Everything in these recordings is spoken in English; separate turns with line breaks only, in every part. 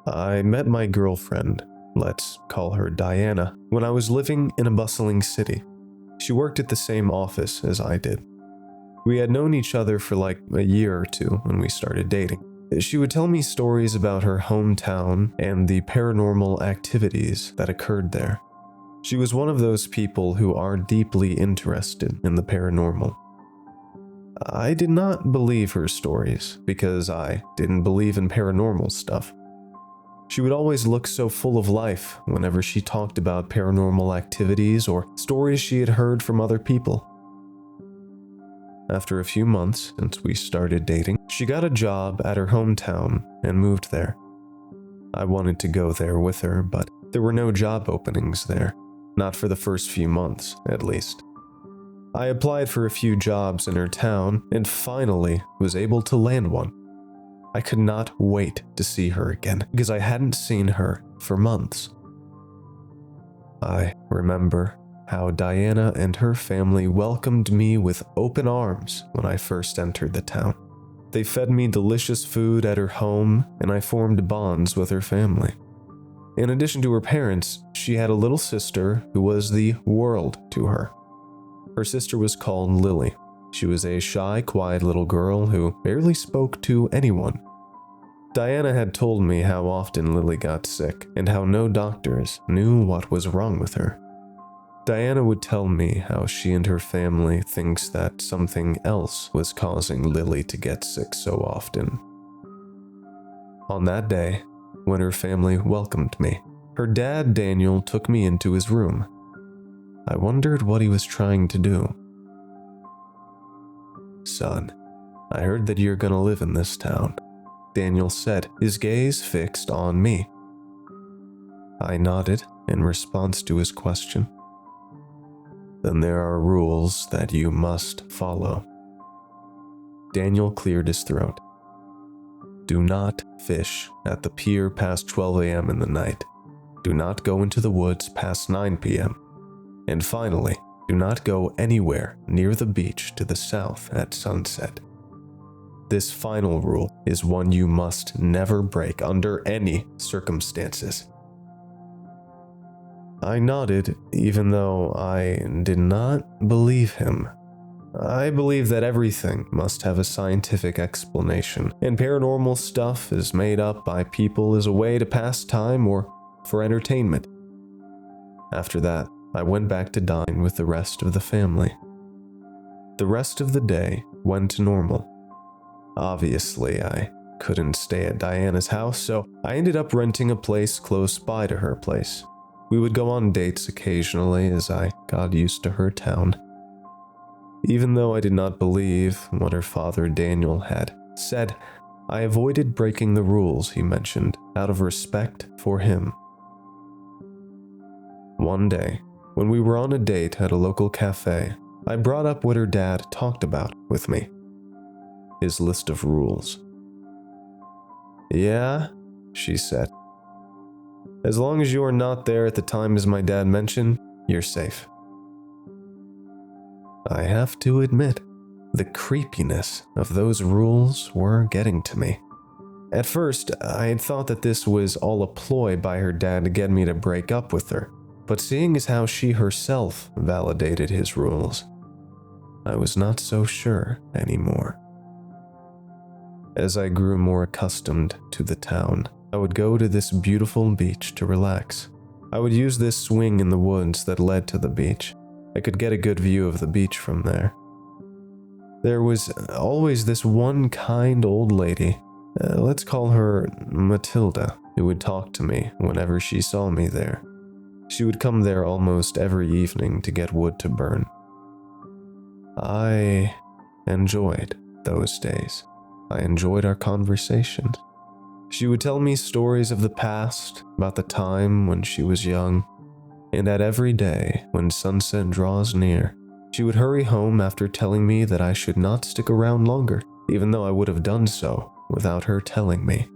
I met my girlfriend, let's call her Diana, when I was living in a bustling city. She worked at the same office as I did. We had known each other for like a year or two when we started dating. She would tell me stories about her hometown and the paranormal activities that occurred there. She was one of those people who are deeply interested in the paranormal. I did not believe her stories because I didn't believe in paranormal stuff. She would always look so full of life whenever she talked about paranormal activities or stories she had heard from other people. After a few months since we started dating, she got a job at her hometown and moved there. I wanted to go there with her, but there were no job openings there, not for the first few months, at least. I applied for a few jobs in her town and finally was able to land one. I could not wait to see her again because I hadn't seen her for months. I remember how Diana and her family welcomed me with open arms when I first entered the town. They fed me delicious food at her home, and I formed bonds with her family. In addition to her parents, she had a little sister who was the world to her. Her sister was called Lily. She was a shy, quiet little girl who barely spoke to anyone. Diana had told me how often Lily got sick and how no doctors knew what was wrong with her. Diana would tell me how she and her family thinks that something else was causing Lily to get sick so often. On that day, when her family welcomed me, her dad Daniel took me into his room. I wondered what he was trying to do. "Son, I heard that you're gonna live in this town," Daniel said, his gaze fixed on me. I nodded in response to his question. "Then there are rules that you must follow." Daniel cleared his throat. "Do not fish at the pier past 12 a.m. in the night. Do not go into the woods past 9 p.m. And finally, do not go anywhere near the beach to the south at sunset. This final rule is one you must never break under any circumstances." I nodded, even though I did not believe him. I believe that everything must have a scientific explanation, and paranormal stuff is made up by people as a way to pass time or for entertainment. After that, I went back to dine with the rest of the family. The rest of the day went normal. Obviously, I couldn't stay at Diana's house, so I ended up renting a place close by to her place. We would go on dates occasionally as I got used to her town. Even though I did not believe what her father Daniel had said, I avoided breaking the rules he mentioned out of respect for him. One day, when we were on a date at a local cafe, I brought up what her dad talked about with me. His list of rules. "Yeah," she said. "As long as you are not there at the times my dad mentioned, you're safe." I have to admit, the creepiness of those rules were getting to me. At first, I had thought that this was all a ploy by her dad to get me to break up with her, but seeing as how she herself validated his rules, I was not so sure anymore. As I grew more accustomed to the town, I would go to this beautiful beach to relax. I would use this swing in the woods that led to the beach. I could get a good view of the beach from there. There was always this one kind old lady, let's call her Matilda, who would talk to me whenever she saw me there. She would come there almost every evening to get wood to burn. I enjoyed those days. I enjoyed our conversations. She would tell me stories of the past, about the time when she was young, and at every day when sunset draws near, she would hurry home after telling me that I should not stick around longer, even though I would have done so without her telling me.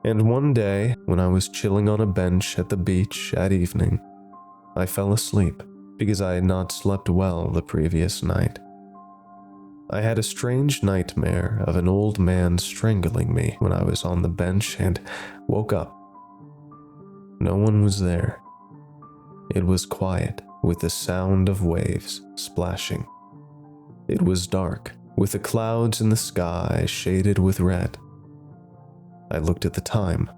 And one day, when I was chilling on a bench at the beach at evening, I fell asleep because I had not slept well the previous night. I had a strange nightmare of an old man strangling me when I was on the bench and woke up. No one was there. It was quiet, with the sound of waves splashing. It was dark, with the clouds in the sky shaded with red. I looked at the time.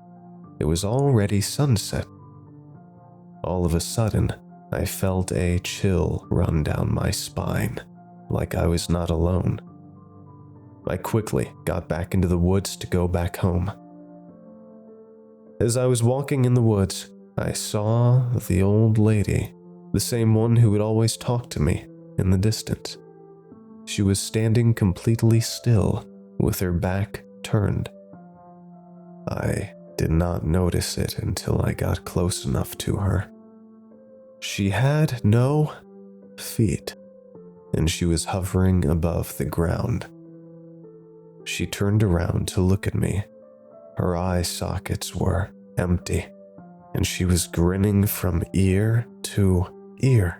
It was already sunset. All of a sudden, I felt a chill run down my spine, like I was not alone. I quickly got back into the woods to go back home. As I was walking in the woods, I saw the old lady, the same one who would always talk to me, in the distance. She was standing completely still, with her back turned. I did not notice it until I got close enough to her. She had no feet, and she was hovering above the ground. She turned around to look at me. Her eye sockets were empty, and she was grinning from ear to ear.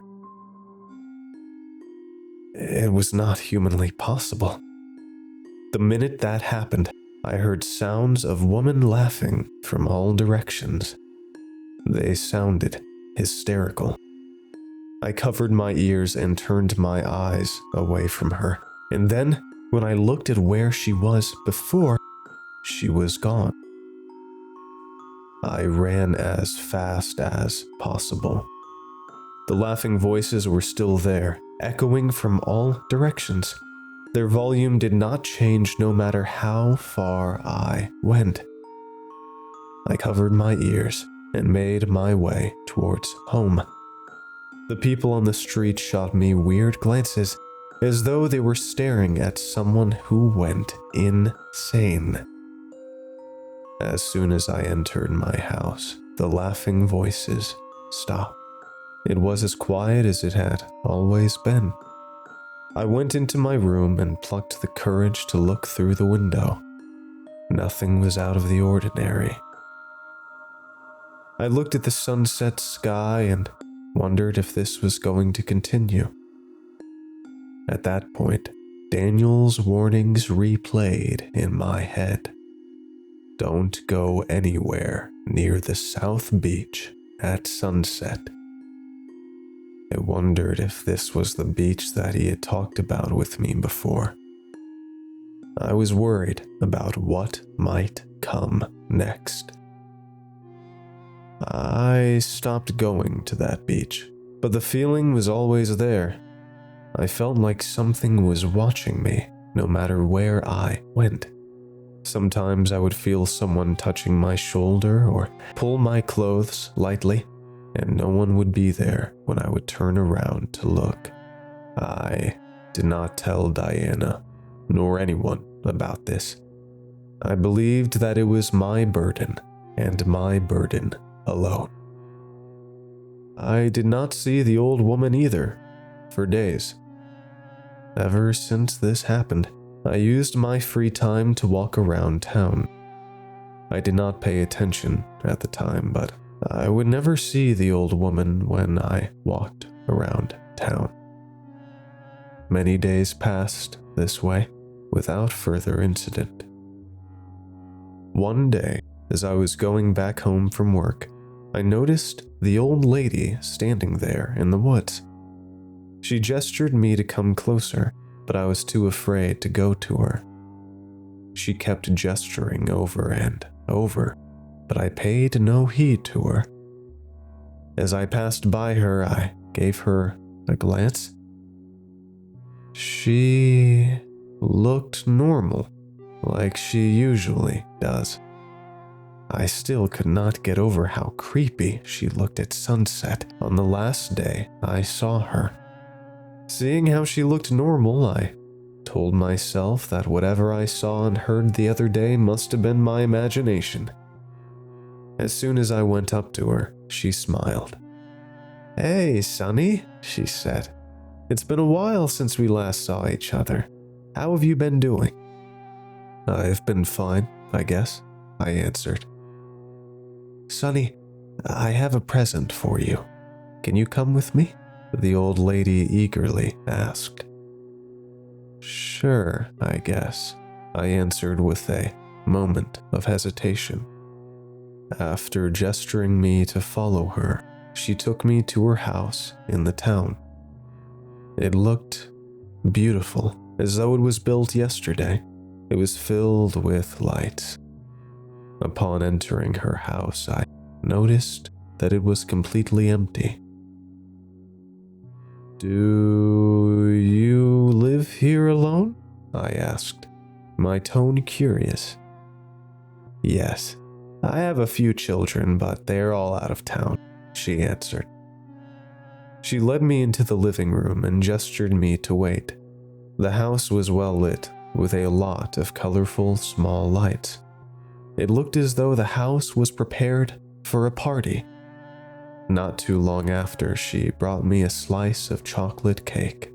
It was not humanly possible. The minute that happened, I heard sounds of women laughing from all directions. They sounded hysterical. I covered my ears and turned my eyes away from her, and then, when I looked at where she was before, she was gone. I ran as fast as possible. The laughing voices were still there, echoing from all directions. Their volume did not change no matter how far I went. I covered my ears and made my way towards home. The people on the street shot me weird glances, as though they were staring at someone who went insane. As soon as I entered my house, the laughing voices stopped. It was as quiet as it had always been. I went into my room and plucked the courage to look through the window. Nothing was out of the ordinary. I looked at the sunset sky and wondered if this was going to continue. At that point, Daniel's warnings replayed in my head. Don't go anywhere near the South Beach at sunset. I wondered if this was the beach that he had talked about with me before. I was worried about what might come next. I stopped going to that beach, but the feeling was always there. I felt like something was watching me, no matter where I went. Sometimes I would feel someone touching my shoulder or pull my clothes lightly, and no one would be there when I would turn around to look. I did not tell Diana, nor anyone, about this. I believed that it was my burden, and my burden alone. I did not see the old woman either, for days. Ever since this happened, I used my free time to walk around town. I did not pay attention at the time, but I would never see the old woman when I walked around town. Many days passed this way without further incident. One day, as I was going back home from work, I noticed the old lady standing there in the woods. She gestured me to come closer, but I was too afraid to go to her. She kept gesturing over and over, but I paid no heed to her. As I passed by her, I gave her a glance. She looked normal, like she usually does. I still could not get over how creepy she looked at sunset on the last day I saw her. Seeing how she looked normal, I told myself that whatever I saw and heard the other day must have been my imagination. As soon as I went up to her, she smiled. "Hey, Sonny," she said. "It's been a while since we last saw each other. How have you been doing?" "I've been fine, I guess," I answered. "Sonny, I have a present for you. Can you come with me?" the old lady eagerly asked. Sure, I guess, I answered with a moment of hesitation. After gesturing me to follow her, she took me to her house in the town. It looked beautiful, as though it was built yesterday. It was filled with lights. Upon entering her house, I noticed that it was completely empty. "Do you live here alone?" I asked, my tone curious. "Yes, I have a few children, but they're all out of town," she answered. She led me into the living room and gestured me to wait. The house was well lit, with a lot of colorful small lights. It looked as though the house was prepared for a party. Not too long after, she brought me a slice of chocolate cake.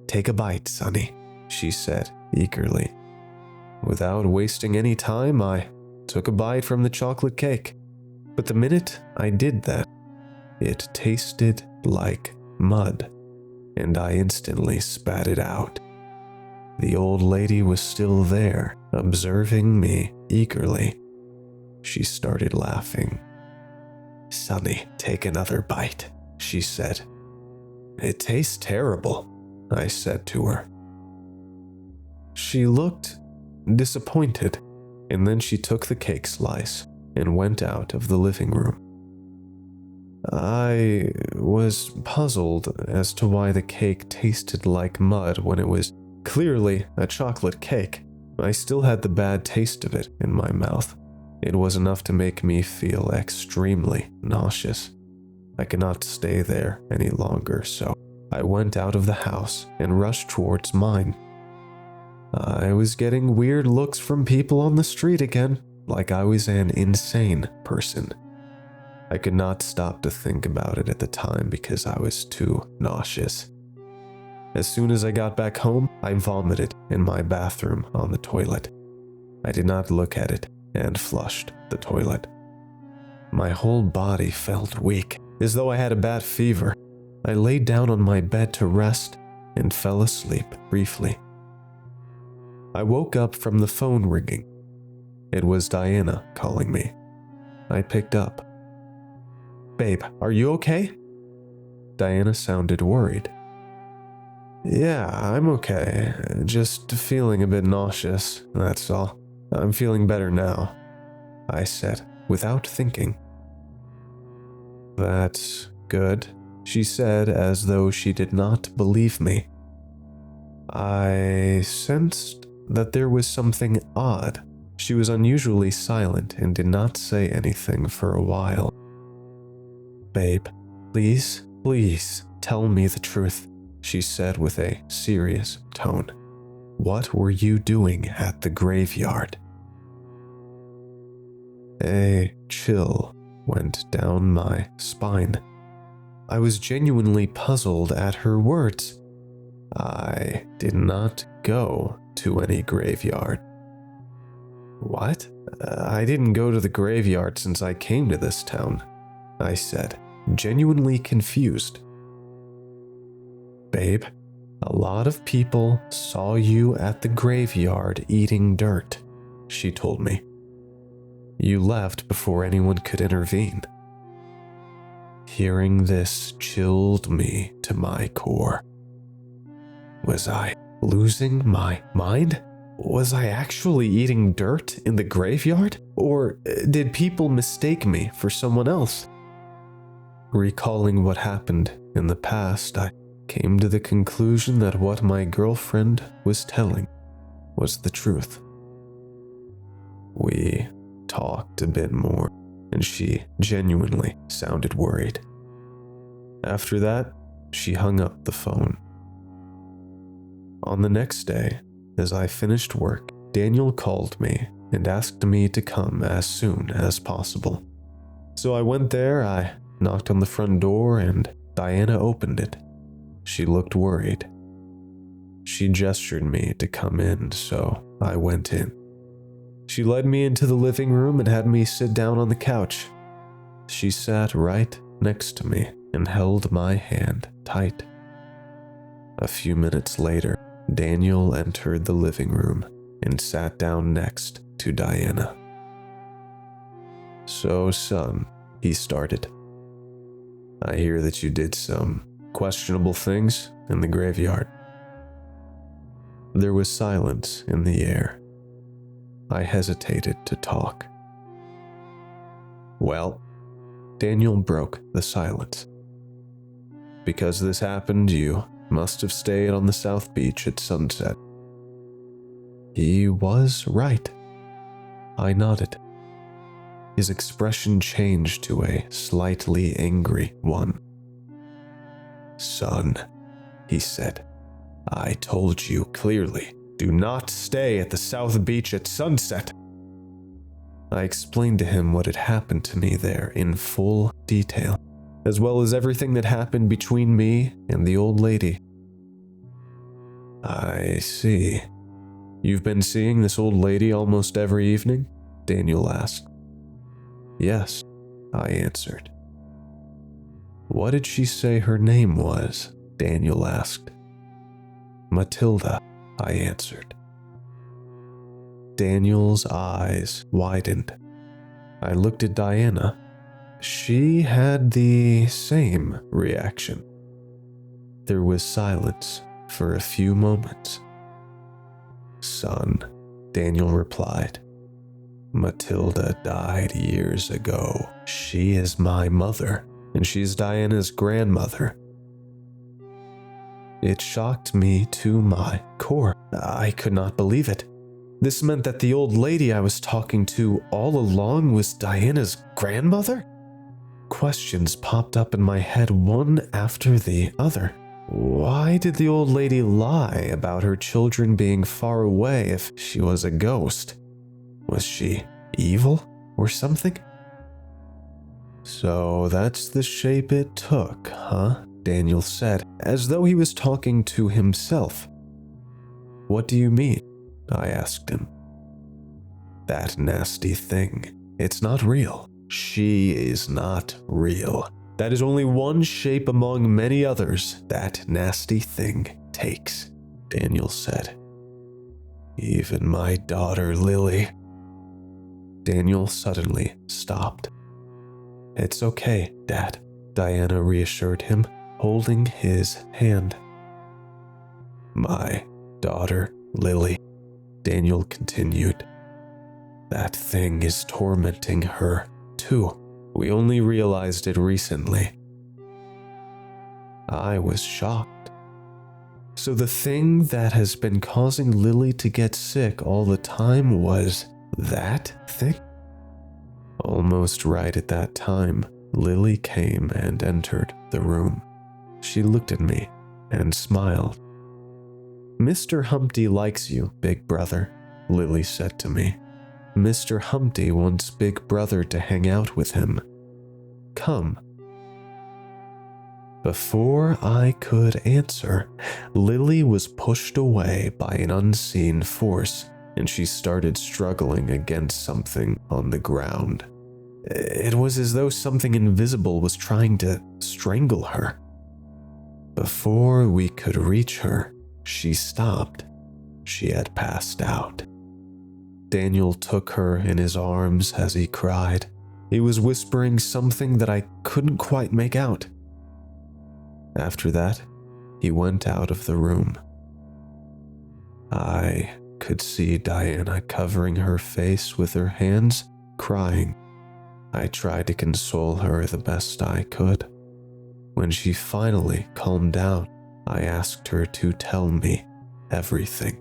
"Take a bite, Sonny," she said eagerly. Without wasting any time, I took a bite from the chocolate cake. But the minute I did that, it tasted like mud, and I instantly spat it out. The old lady was still there, observing me eagerly. She started laughing. "Sonny, take another bite," she said. "It tastes terrible," I said to her. She looked disappointed, and then she took the cake slice and went out of the living room. I was puzzled as to why the cake tasted like mud when it was clearly a chocolate cake. I still had the bad taste of it in my mouth. It was enough to make me feel extremely nauseous. I could not stay there any longer, so I went out of the house and rushed towards mine. I was getting weird looks from people on the street again, like I was an insane person. I could not stop to think about it at the time because I was too nauseous. As soon as I got back home, I vomited in my bathroom on the toilet. I did not look at it and flushed the toilet. My whole body felt weak, as though I had a bad fever. I laid down on my bed to rest and fell asleep briefly. I woke up from the phone ringing. It was Diana calling me. I picked up. "Babe, are you okay?" Diana sounded worried. "Yeah, I'm okay. Just feeling a bit nauseous, that's all. I'm feeling better now," I said, without thinking. "That's good," she said, as though she did not believe me. I sensed that there was something odd. She was unusually silent and did not say anything for a while. "Babe, please tell me the truth," she said with a serious tone. "What were you doing at the graveyard?" A chill went down my spine. I was genuinely puzzled at her words. I did not go to any graveyard. "What? I didn't go to the graveyard since I came to this town," I said, genuinely confused. "Babe, a lot of people saw you at the graveyard eating dirt," she told me. "You left before anyone could intervene." Hearing this chilled me to my core. Was I losing my mind? Was I actually eating dirt in the graveyard? Or did people mistake me for someone else? Recalling what happened in the past, I came to the conclusion that what my girlfriend was telling was the truth. We talked a bit more, and she genuinely sounded worried. After that, she hung up the phone. On the next day, as I finished work, Daniel called me and asked me to come as soon as possible. So I went there, I knocked on the front door, and Diana opened it. She looked worried. She gestured me to come in, so I went in. She led me into the living room and had me sit down on the couch. She sat right next to me and held my hand tight. A few minutes later, Daniel entered the living room and sat down next to Diana. "So, son," he started, "I hear that you did some questionable things in the graveyard." There was silence in the air. I hesitated to talk. "Well," Daniel broke the silence. "Because this happened, you must have stayed on the South Beach at sunset." He was right. I nodded. His expression changed to a slightly angry one. "Son," he said, "I told you clearly, do not stay at the South Beach at sunset." I explained to him what had happened to me there in full detail, as well as everything that happened between me and the old lady. "I see. You've been seeing this old lady almost every evening?" Daniel asked. "Yes," I answered. "What did she say her name was?" Daniel asked. "Matilda," I answered. Daniel's eyes widened. I looked at Diana. She had the same reaction. There was silence for a few moments. "Son," Daniel replied, "Matilda died years ago. She is my mother, and she's Diana's grandmother." It shocked me to my core. I could not believe it. This meant that the old lady I was talking to all along was Diana's grandmother? Questions popped up in my head one after the other. Why did the old lady lie about her children being far away if she was a ghost? Was she evil or something? "So that's the shape it took, huh?" Daniel said, as though he was talking to himself. "What do you mean?" I asked him. "That nasty thing. It's not real. She is not real. That is only one shape among many others that nasty thing takes," Daniel said. "Even my daughter Lily." Daniel suddenly stopped. "It's okay, Dad," Diana reassured him, holding his hand. "My daughter Lily," Daniel continued. "That thing is tormenting her, too. We only realized it recently." I was shocked. So the thing that has been causing Lily to get sick all the time was that thing? Almost right at that time, Lily came and entered the room. She looked at me and smiled. "Mr. Humpty likes you, Big Brother," Lily said to me. "Mr. Humpty wants Big Brother to hang out with him. Come." Before I could answer, Lily was pushed away by an unseen force, and she started struggling against something on the ground. It was as though something invisible was trying to strangle her. Before we could reach her, she stopped. She had passed out. Daniel took her in his arms as he cried. He was whispering something that I couldn't quite make out. After that, he went out of the room. I could see Diana covering her face with her hands, crying. I tried to console her the best I could. When she finally calmed down, I asked her to tell me everything.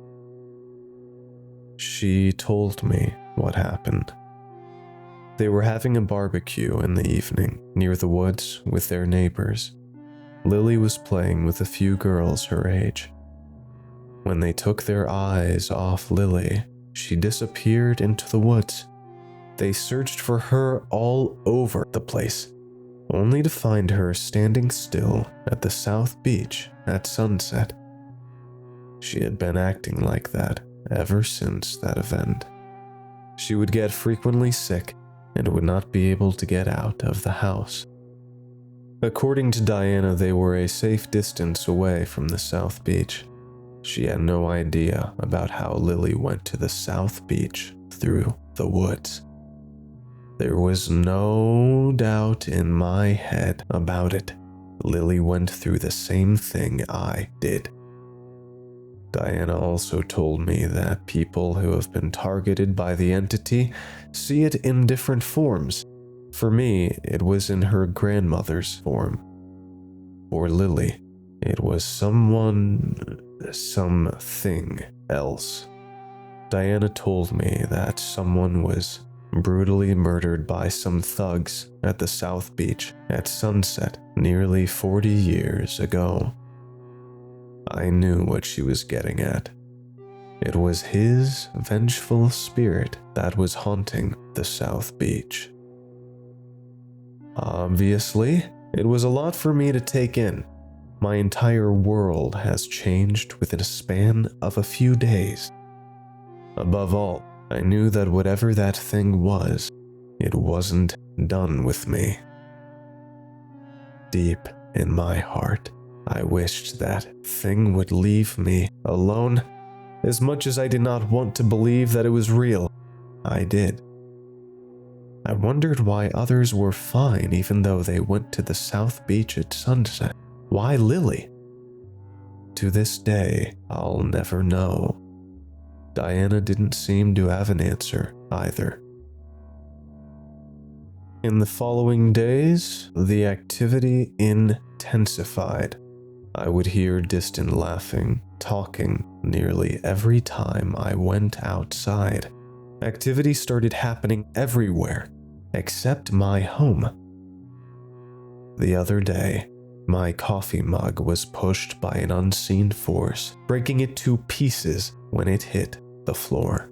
She told me what happened. They were having a barbecue in the evening near the woods with their neighbors. Lily was playing with a few girls her age. When they took their eyes off Lily, she disappeared into the woods. They searched for her all over the place, only to find her standing still at the South Beach at sunset. She had been acting like that ever since that event. She would get frequently sick and would not be able to get out of the house. According to Diana, they were a safe distance away from the South Beach. She had no idea about how Lily went to the South Beach through the woods. There was no doubt in my head about it. Lily went through the same thing I did. Diana also told me that people who have been targeted by the entity see it in different forms. For me, it was in her grandmother's form. For Lily, it was something else. Diana told me that someone was brutally murdered by some thugs at the South Beach at sunset nearly 40 years ago. I knew what she was getting at. It was his vengeful spirit that was haunting the South Beach. Obviously, it was a lot for me to take in. My entire world has changed within a span of a few days. Above all, I knew that whatever that thing was, it wasn't done with me. Deep in my heart, I wished that thing would leave me alone. As much as I did not want to believe that it was real, I did. I wondered why others were fine even though they went to the South Beach at sunset. Why Lily? To this day, I'll never know. Diana didn't seem to have an answer either. In the following days, the activity intensified. I would hear distant laughing, talking nearly every time I went outside. Activity started happening everywhere, except my home. The other day, my coffee mug was pushed by an unseen force, breaking it to pieces when it hit the floor.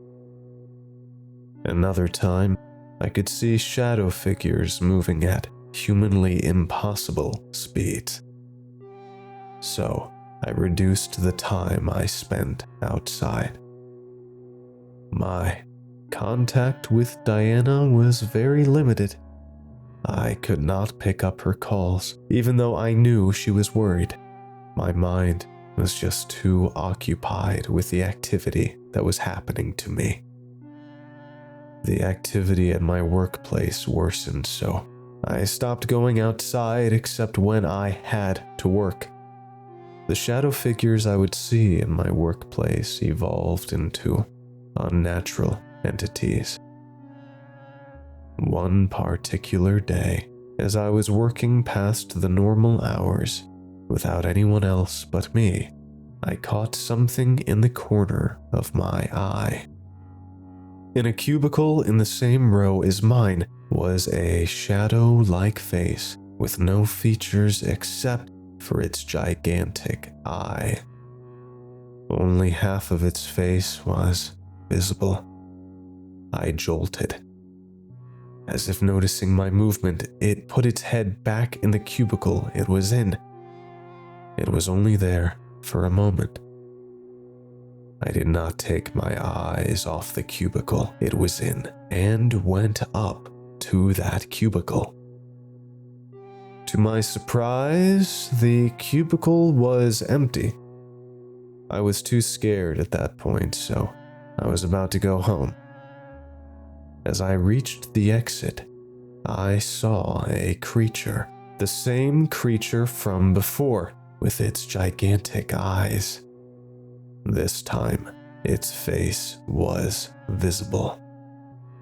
Another time, I could see shadow figures moving at humanly impossible speeds. So, I reduced the time I spent outside. My contact with Diana was very limited. I could not pick up her calls, even though I knew she was worried. My mind was just too occupied with the activity that was happening to me. The activity at my workplace worsened, so I stopped going outside except when I had to work. The shadow figures I would see in my workplace evolved into unnatural entities. One particular day, as I was working past the normal hours, without anyone else but me, I caught something in the corner of my eye. In a cubicle in the same row as mine was a shadow-like face with no features except for its gigantic eye. Only half of its face was visible. I jolted. As if noticing my movement, it put its head back in the cubicle it was in. It was only there for a moment. I did not take my eyes off the cubicle it was in and went up to that cubicle. To my surprise, the cubicle was empty. I was too scared at that point, so I was about to go home. As I reached the exit, I saw a creature, the same creature from before, with its gigantic eyes. This time, its face was visible.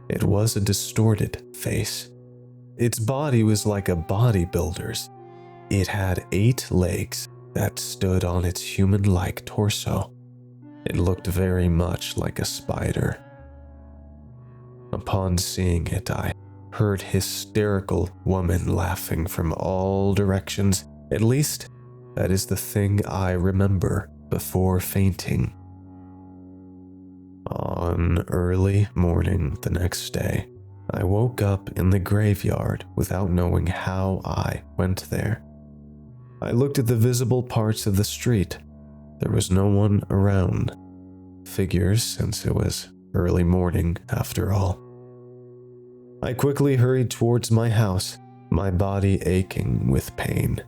It was a distorted face. Its body was like a bodybuilder's. It had 8 legs that stood on its human-like torso. It looked very much like a spider. Upon seeing it, I heard hysterical women laughing from all directions. At least, that is the thing I remember before fainting. On early morning the next day, I woke up in the graveyard without knowing how I went there. I looked at the visible parts of the street. There was no one around. Figures, since it was early morning after all. I quickly hurried towards my house, my body aching with pain.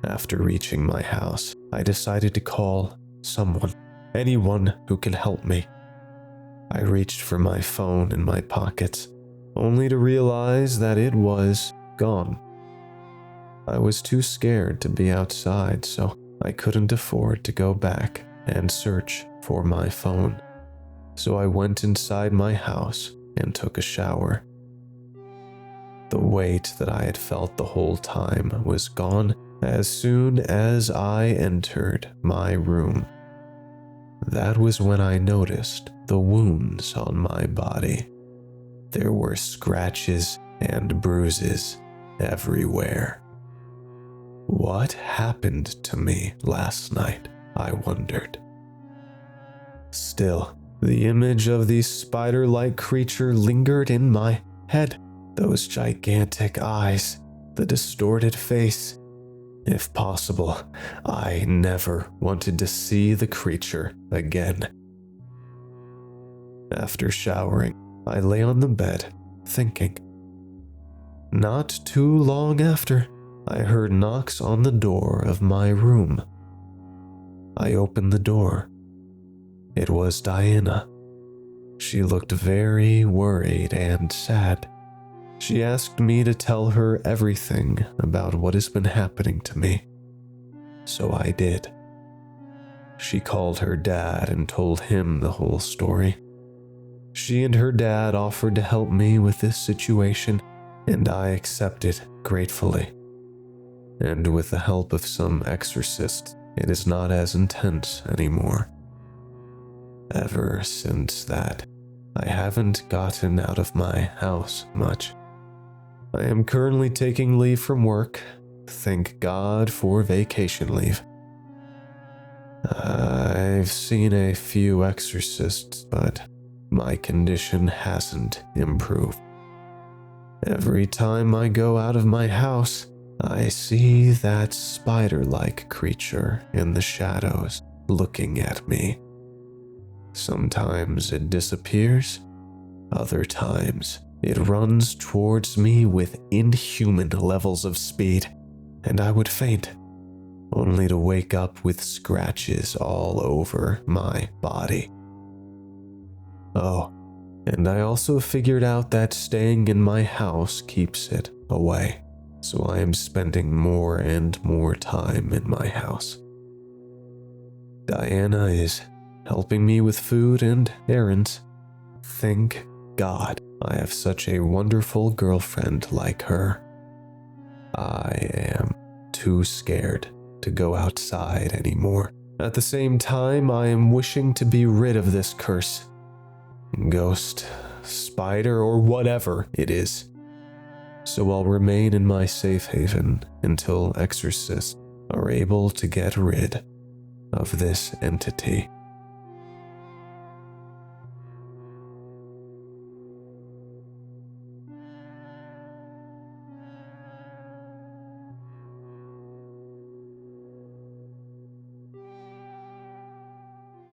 After reaching my house, I decided to call someone, anyone who can help me. I reached for my phone in my pockets, only to realize that it was gone. I was too scared to be outside, so I couldn't afford to go back and search for my phone. So I went inside my house and took a shower. The weight that I had felt the whole time was gone as soon as I entered my room. That was when I noticed the wounds on my body. There were scratches and bruises everywhere. What happened to me last night, I wondered. Still, the image of the spider-like creature lingered in my head. Those gigantic eyes, the distorted face. If possible, I never wanted to see the creature again. After showering, I lay on the bed, thinking. Not too long after, I heard knocks on the door of my room. I opened the door. It was Diana. She looked very worried and sad. She asked me to tell her everything about what has been happening to me. So I did. She called her dad and told him the whole story. She and her dad offered to help me with this situation, and I accepted gratefully. And with the help of some exorcists, it is not as intense anymore. Ever since that, I haven't gotten out of my house much. I am currently taking leave from work. Thank God for vacation leave. I've seen a few exorcists, but my condition hasn't improved. Every time I go out of my house, I see that spider-like creature in the shadows looking at me. Sometimes it disappears, other times it runs towards me with inhuman levels of speed, and I would faint, only to wake up with scratches all over my body. Oh, and I also figured out that staying in my house keeps it away, so I am spending more and more time in my house. Diana is helping me with food and errands. Thank God I have such a wonderful girlfriend like her. I am too scared to go outside anymore. At the same time, I am wishing to be rid of this curse. Ghost, spider, or whatever it is. So I'll remain in my safe haven until exorcists are able to get rid of this entity.